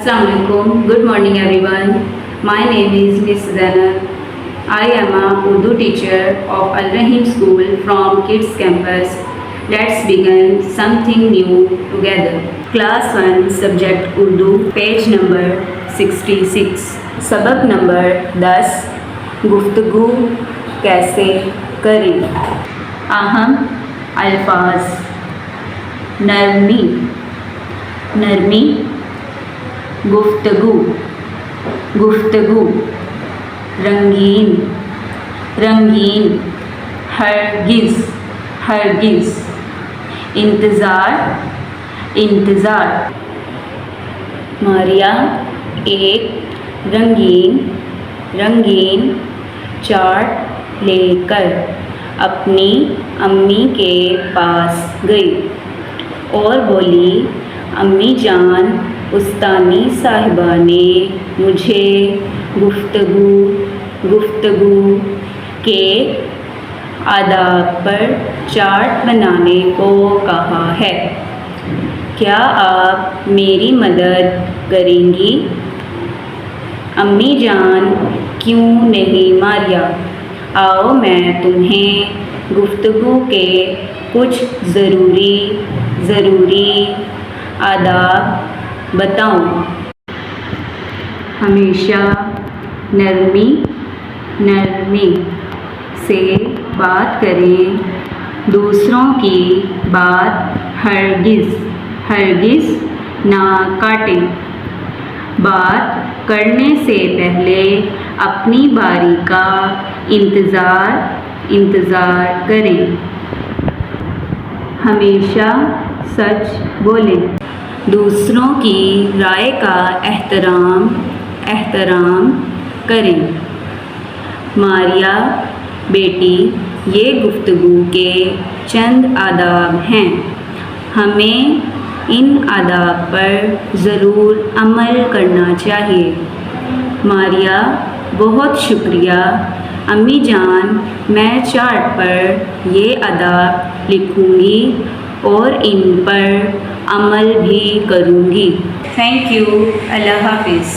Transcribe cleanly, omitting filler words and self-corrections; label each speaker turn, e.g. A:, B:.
A: Assalamu alaikum. Good morning everyone. My name is Miss Zainab. I am a Urdu teacher of Al Rahim School from Kids Campus. Let's begin something new together. Class 1 Subject Urdu, page number 66. सबक number 10. गुफ्तगू कैसे करें. अहम अल्फाज. नरमी, नरमी. गुफ्तगू, गुफ्तगू. रंगीन, रंगीन. हरगिज़, हरगिज़. इंतज़ार, इंतज़ार. मारिया एक रंगीन, रंगीन चार्ट लेकर अपनी अम्मी के पास गई और बोली, अम्मी जान, उस्तानी साहिबा ने मुझे गुफ्तगू के आदाब पर चार्ट बनाने को कहा है. क्या आप मेरी मदद करेंगी? अम्मी जान, क्यों नहीं मारिया, आओ मैं तुम्हें गुफ्तगू के कुछ ज़रूरी आदाब बताऊं. हमेशा नरमी नरमी से बात करें. दूसरों की बात हरगिज़ ना काटें. बात करने से पहले अपनी बारी का इंतज़ार करें. हमेशा सच बोलें. दूसरों की राय का एहतराम करें. मारिया बेटी, ये गुफ्तगू के चंद आदाब हैं. हमें इन आदाब पर ज़रूर अमल करना चाहिए. मारिया, बहुत शुक्रिया अम्मी जान, मैं चार्ट पर ये आदाब लिखूँगी और इन पर अमल भी करूँगी. Thank you. अल्लाह हाफिज़.